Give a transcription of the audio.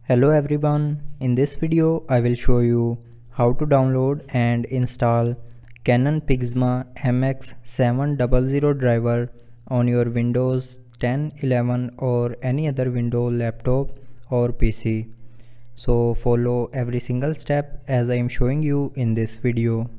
Hello everyone, in this video I will show you how to download and install Canon PIXMA MX700 driver on your Windows 10, 11 or any other Windows laptop or PC. So follow every single step as I am showing you in this video.